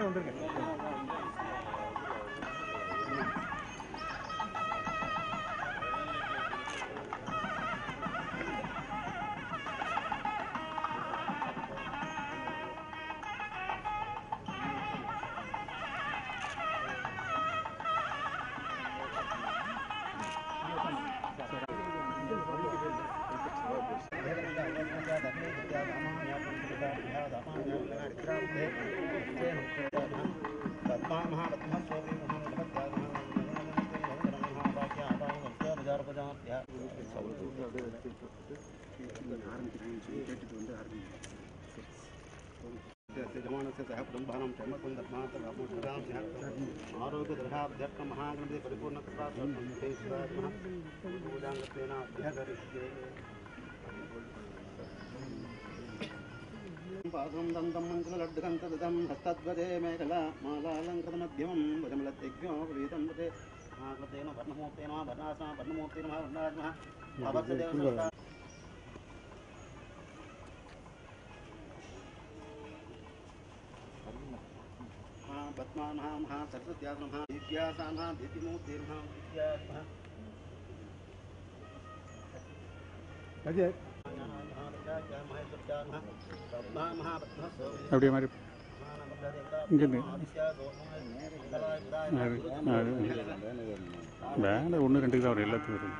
கரெக்டாக வந்திருக்கேன். आरोग्य महागणपति परिपूर्ण पादं दन्तं मञ्चलड्डकं तदं हस्तद्वजे मेखला मालालङ्कृतमध्यमं भजमलत्यज्ञो वेदं वदे महाकृतेन वर्णमूर्तेन वर्णासना वर्णमूर्तेन वर्णात्मः अवद्देव पद्मानः महा सरस्वत्याः नमः दिव्यासानः दिव्यमूर्तिर्नमः विद्यानमः அப்படியே மாதிரி இங்கேருந்து வேலை 1 2 தான் வரும் எல்லாத்துக்கும் வரும்.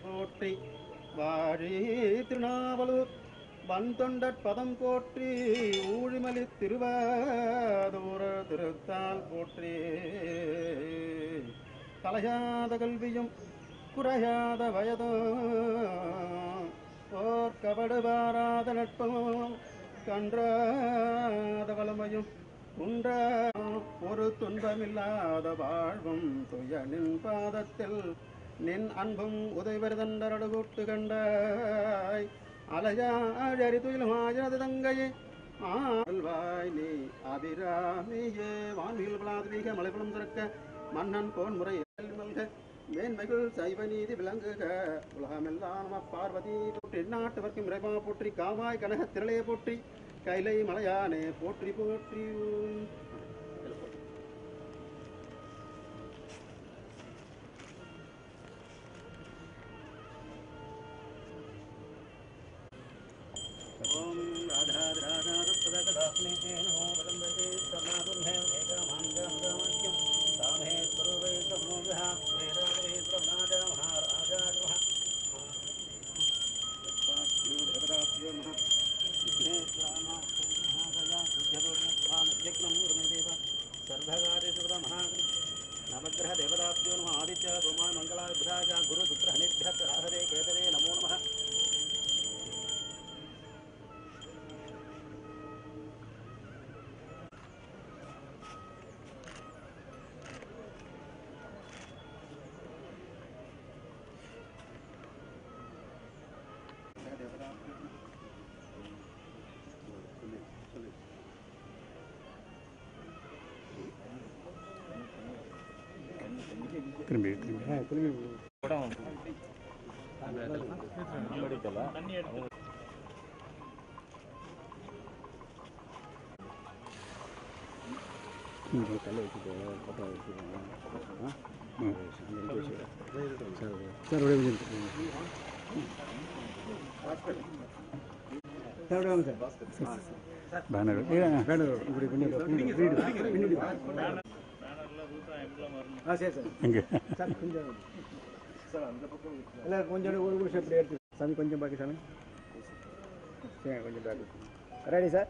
போற்றி வாழி திருநாவலூர் வன்தொண்டற் பதம் போற்றி ஊழிமலி திருவாதூர திருத்தால் போற்றி கலையாத கல்வியும் குறையாத வயதோ ஓர் கபடுபாராத நட்பும் கன்றாத வளமையும் குன்ற ஒரு துன்பமில்லாத வாழ்வும் துயனின் பாதத்தில் நின் அன்பும் உதவிதண்டரடு கூட்டு கண்டாய் அலையாழறி துயிலுமாயது தங்கையே ஆழ்வாய் நீ அபிராமியே வான்மிகள் பலாத்வீக மலைபுலம் திறக்க மன்னன் போன் முறை மல்க மேன்மைகள் சைவ நீதி விளங்குக உலகமெல்லாம் பார்வதி போற்றி நாட்டவர்க்கும் இறைவா போற்றி காவாய் கனக திரளையை போற்றி கைலை மலையானே போற்றி போற்றி. ओम राधा राधा रत्नदास्मे नमो वदंते सर्णादुर्हे एकमांगमंगमक्यं तामे स्वरूपे समोभः वेदवे प्रभुनाद महाराजा नमः पास्यो देवदास्यो नमः विघ्ने स्वामा महाराजा सुध्यदोर्णस्वानस्यक्नं गुरुमेदेव सर्वकार्येषु महागणि नवग्रह देवदास्यो नमः आदित्य गोमाय मंगलाय बुधाय गुरु पुत्र हनिभ्यः राहवे केतवे नमो नमः. திரும்பி திரும்பி தலை வச்சுட்டு ஃபோட்டோ சார் பேனர் இப்படி பண்ணி சரி சார் எங்கே சார் கொஞ்சம் சார் அந்த பக்கம் இல்லை கொஞ்சம் ஒரு நிமிஷம் இப்படி எடுத்து சாமி கொஞ்சம் பாக்கி சாமி சரி கொஞ்சம் பேக் ரெடி சார்.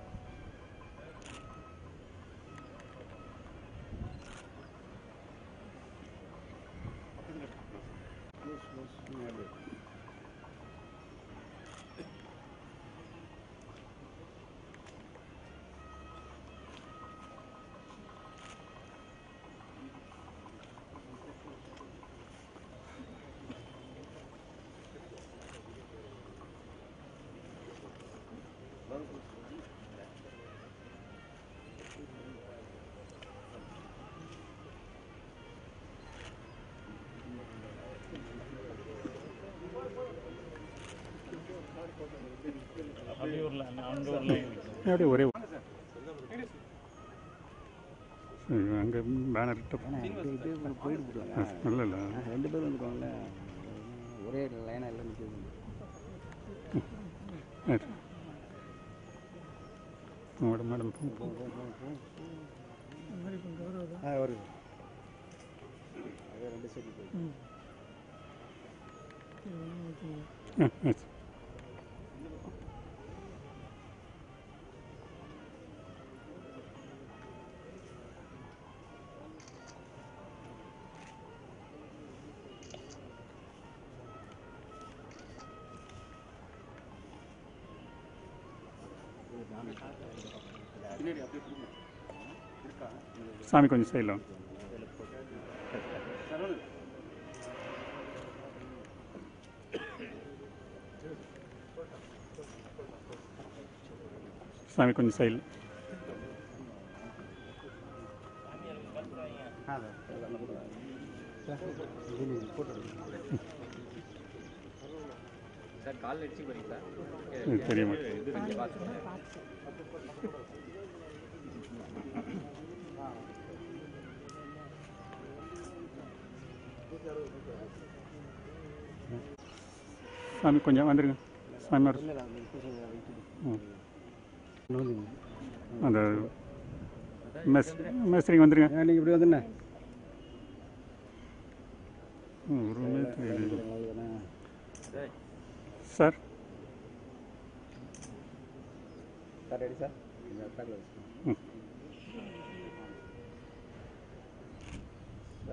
அப்படியே ஒரே அங்கே பேனர் போயிட்டு போடுவாங்க. இல்லை இல்லை 2 பேர் வந்துருவாங்கல்ல, ஒரே லைனாக எல்லாம் நிற்கிறது. மேடம் மேடம் வருது. அதே 2 சைடு போயிட்டு சாமி கொஞ்சம் சைடில் சாமி கொஞ்சம் சைடில் சார் கால் அடிச்சு போறீங்களா? தெரியுமா? சாமி கொஞ்சம் வந்துருங்க சாமி. அந்த மேஸ்திரிங்க வந்துருங்க. நீங்கள் இப்படி வந்துண்ணே சார். Sir ready sir.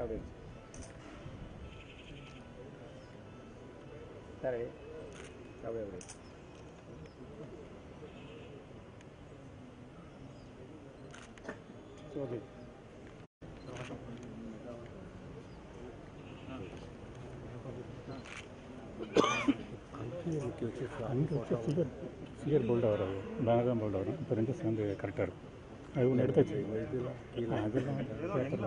அப்படியே சரி அப்படியே அப்படியே ஓகே. ஃபிகர் போல்டாக வராது, பேனர் தான் போல்டாக வரும். இப்போ 2 சேர்ந்து கரெக்டாக இருக்கும். அது ஒன்று எடுத்தாச்சு. அதெல்லாம் பேப்பரில்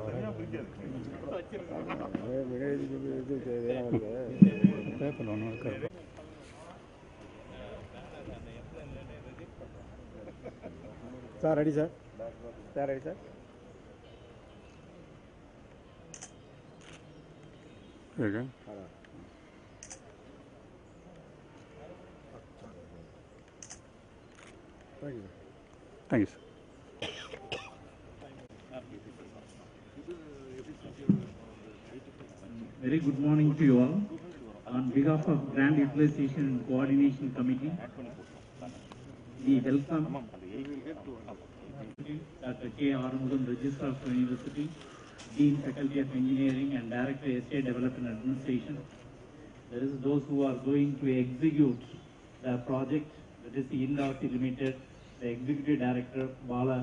பேப்பரில் ஒன்று இருக்காது. Sir ready sir. Sir ready sir. Okay. Thank you sir. Very good morning to you all. On behalf of Grand Utilization and Coordination Committee, we welcome Dr. K. Arumugan, Registrar of University, Dean Faculty of Engineering and Director Estate Development Administration. There is those who are going to execute the project, that is the Industry Limited, the Executive Director Bala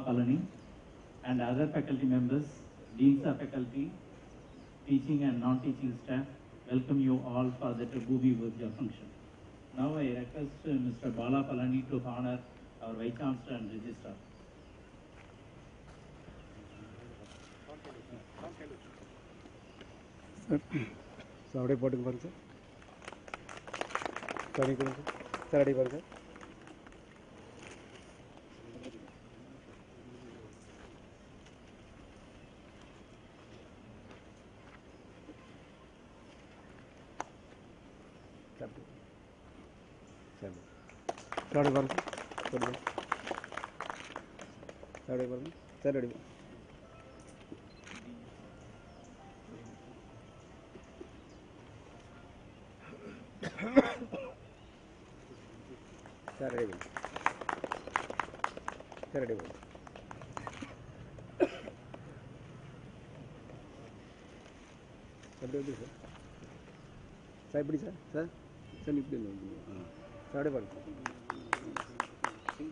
Palani, and other faculty members, Deans of Faculty, teaching and non-teaching staff. Welcome you all for the Bhubi Virja function. Now I request Mr. Bala Palani to honor our Vice Chancellor and Registrar. Sir அப்படியே போட்டுங்க பாருங்க sir. சரி கொடுங்க sir. அப்படியே பாருங்க. Sir பாருங்க. Sir பாருங்க. Sir அடி சார் ரெடி பண்ணு. சார் ரெடி பண்ணு. எப்படி வந்து சார்? சார் எப்படி சார்? சார் சார் இப்படி வந்து சார் ரெடி பண்ணு.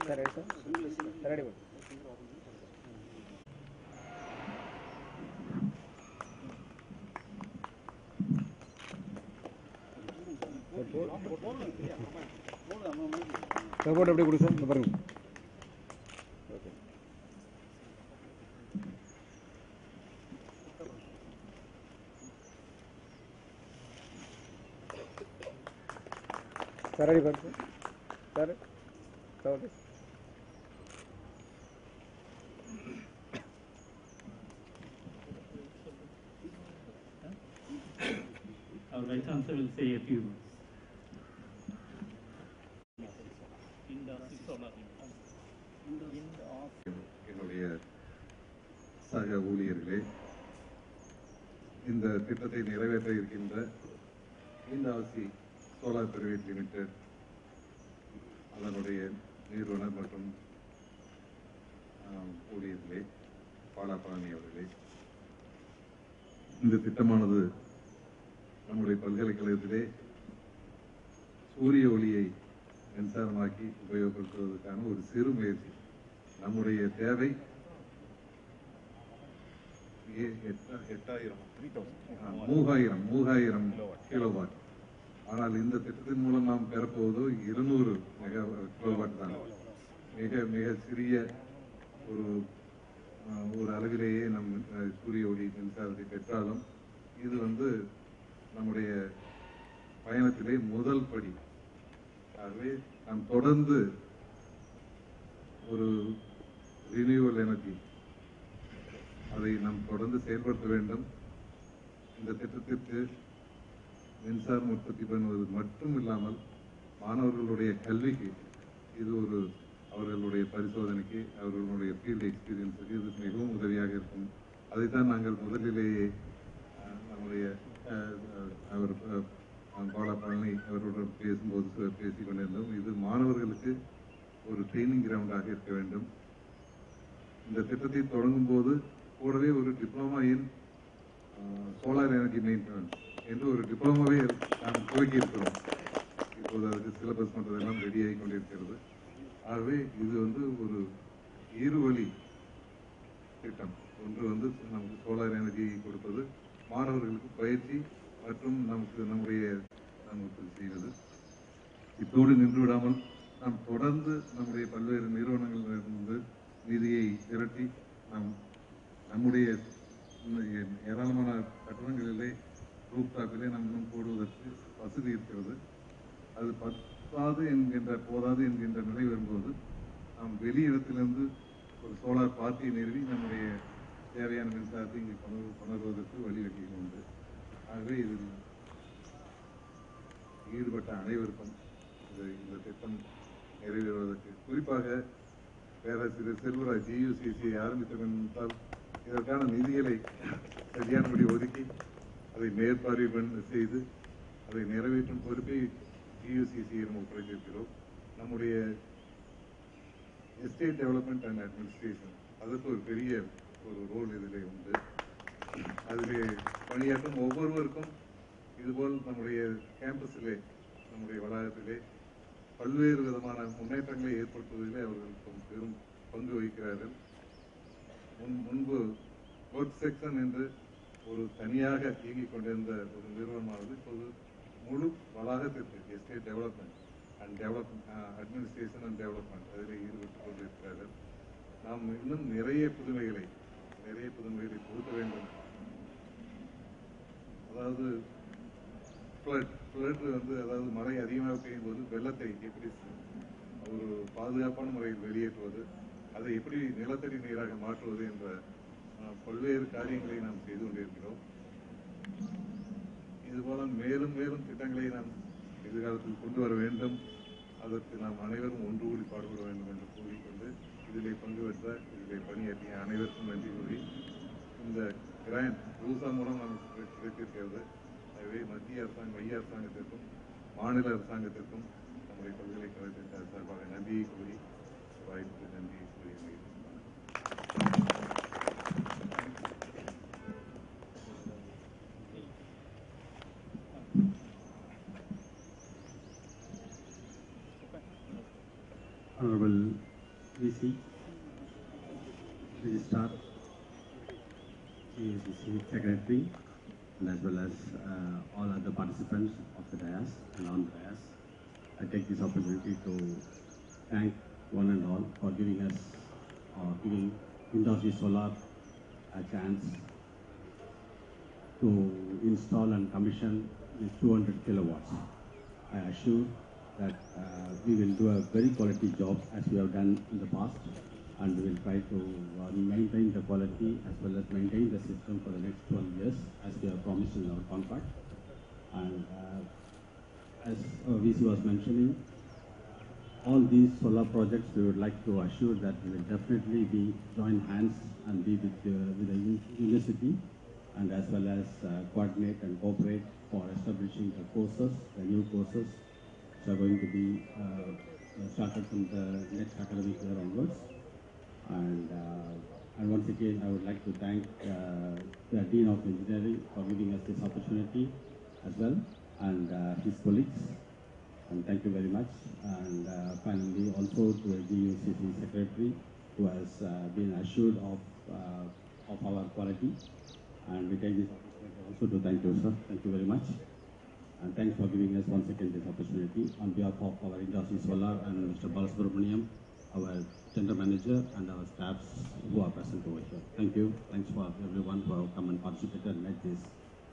Sir ready sir. Sir ready பண்ணு. சப்போர்ட் அப்படியே கொடுங்க சார். பாருங்க. ஓகே சார் ரெடி பாருங்க sir. Okay. Our Vice Chancellor will say a few words. என்னுடைய சக ஊழியர்களே, இந்த திட்டத்தை நிறைவேற்ற இருக்கின்ற இந்தாசி சோலார் பிரைவேட் லிமிடெட் அதனுடைய நிறுவனர் மற்றும் ஊழியர்களே, பாலாபழனி அவர்களே, இந்த திட்டமானது நம்முடைய பல்கலைக்கழகத்திலே சூரிய ஒளியை மின்சாரமாக்கி உபயோகப்படுத்துவதற்கான ஒரு சிறு முயற்சி. நம்முடைய தேவை 3000 கிலோவாட். ஆனால் இந்த திட்டத்தின் மூலம் நாம் பெறப்போவது 200 கிலோவாட் தான். மிக மிக சிறிய ஒரு அளவிலேயே நம் சூரிய ஒளி மின்சாரத்தை பெற்றாலும் இது நம்முடைய பயணத்திலே முதல் படி. ஆகவே நாம் தொடர்ந்து ஒரு ரினியூவல் எனர்ஜி அதை நாம் தொடர்ந்து செயல்படுத்த வேண்டும். இந்த திட்டத்திற்கு மின்சாரம் உற்பத்தி பண்ணுவது மட்டும் இல்லாமல் மாணவர்களுடைய கல்விக்கு இது அவர்களுடைய பரிசோதனைக்கு, அவர்களுடைய ஃபீல்டு எக்ஸ்பீரியன்ஸுக்கு இது மிகவும் உதவியாக இருக்கும். அதைத்தான் நாங்கள் முதலிலேயே நம்முடைய அவர் பாலாபழனி அவருடன் பேசும்போது பேசிக் கொண்டிருந்தோம். இது மாணவர்களுக்கு ஒரு ட்ரைனிங் கிரவுண்டாக இருக்க வேண்டும். இந்த திட்டத்தை தொடங்கும் போது கூடவே ஒரு diploma in solar energy maintenance என்று ஒரு டிப்ளமாவே நாம் துவக்கி இருக்கிறோம். இப்போது அதுக்கு சிலபஸ் மற்றதெல்லாம் ரெடியாகி கொண்டிருக்கிறது. ஆகவே இது ஒரு இருவழி திட்டம். ஒன்று நமக்கு சோலார் எனர்ஜி கொடுப்பது, மாணவர்களுக்கு பயிற்சி மற்றும் நமக்கு செய்வது. இத்தோடு நின்று விடாமல் நாம் தொடர்ந்து நம்முடைய பல்வேறு நிறுவனங்களிலிருந்து நிதியை திரட்டி நம்முடைய ஏராளமான கட்டணங்களிலே ரூப்டாப்பிலே நாம் போடுவதற்கு வசதி இருக்கிறது. அது போதாது என்கின்ற நிலை வரும்போது நாம் வெளியிடத்திலிருந்து ஒரு சோலார் பார்ட்டியை நிறுவி நம்முடைய தேவையான மின்சாரத்தை இங்கே கொணர்வதற்கு வழிவகைகள் உண்டு. ஆகவே இதில் ஈடுபட்ட அனைவருக்கும் இந்த திட்டம் நிறைவேறுவதற்கு, குறிப்பாக பேராசிரியர் செல்வராஜ் GUCC ஆரம்பித்தவன் என்றால் இதற்கான நிதிகளை சரியானபடி ஒதுக்கி அதை மேற்பார்வை செய்து அதை நிறைவேற்றும் பொறுப்பை GUCC-யிடம் ஒப்படைத்திருக்கிறோம். நம்முடைய எஸ்டேட் டெவலப்மெண்ட் அண்ட் அட்மினிஸ்ட்ரேஷன் அதற்கு ஒரு பெரிய ரோல் இதிலே உண்டு. அதிலே பணியாற்றும் ஒவ்வொருவருக்கும் இதுபோல் நம்முடைய கேம்பஸிலே, நம்முடைய வளாகத்திலே பல்வேறு விதமான முன்னேற்றங்களை ஏற்படுத்துவதிலே அவர்கள் பெரும் பங்கு வகிக்கிறார்கள். முன்பு ஒர்க் செக்ஷன் என்று ஒரு தனியாக இயங்கிக் கொண்டிருந்த ஒரு நிறுவனமானது இப்போது முழு வளாகத்திற்கு estate development and administration and development அதில் ஈடுபட்டுக் கொண்டிருக்கிறார்கள். நாம் இன்னும் நிறைய புதுமைகளை புகுத்த வேண்டும். அதாவது ஃப்ளட் அதாவது மழை அதிகமாக பெய்யும் போது வெள்ளத்தை எப்படி ஒரு பாதுகாப்பான முறையில் வெளியேற்றுவது, அதை எப்படி நிலத்தடி நீராக மாற்றுவது என்ற பல்வேறு காரியங்களை நாம் செய்து கொண்டிருக்கிறோம். இதுபோல மேலும் மேலும் திட்டங்களை நாம் எதிர்காலத்தில் கொண்டு வர வேண்டும். அதற்கு நாம் அனைவரும் ஒன்று கூடி பாடுபட வேண்டும் என்று கூறிக்கொண்டு இதிலே பங்கு பெற்ற, இதிலே பணியாற்றிய அனைவருக்கும் நன்றி கூறி, இந்த கிராண்ட் ரூசா மூலம் நமக்கு கிடைத்திருக்கிறது. ஆகவே மத்திய அரசாங்கத்திற்கும் மாநில அரசாங்கத்திற்கும் நம்முடைய பல்கலைக்கழகத்தின் சார்பாக நன்றியை கூறி, வாய்ப்புக்கு நன்றியை கூறி Honorable VC, Registrar, GUCC Secretary, and as well as all other participants of the dais and on the dais, I take this opportunity to thank one and all for giving us, giving Industry Solar a chance to install and commission these 200 kilowatts. I assure that we will do a very quality job as we have done in the past, and we will try to maintain the quality as well as maintain the system for the next 12 years as we have promised in our contract. And as VC was mentioning, all these solar projects, we would like to assure that we will definitely be join hands and be with the university, and as well as coordinate and cooperate for establishing the courses, the new courses, which are going to be started from the next academic year onwards. And once again, I would like to thank the Dean of Engineering for giving us this opportunity as well, and his colleagues. And thank you very much. And finally, also to the GUCC Secretary, who has been assured of our quality. And we take this opportunity also to thank you, sir. Thank you very much. And thanks for giving us once again this opportunity. On behalf of our Industry Solar and Mr. Balasubramaniam, our Center Manager, and our staffs who are present over here. Thank you. Thanks for everyone who have come and participated and made this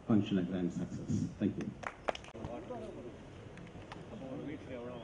function a grand success. Thank you. வீட்டில் எவ்வளோ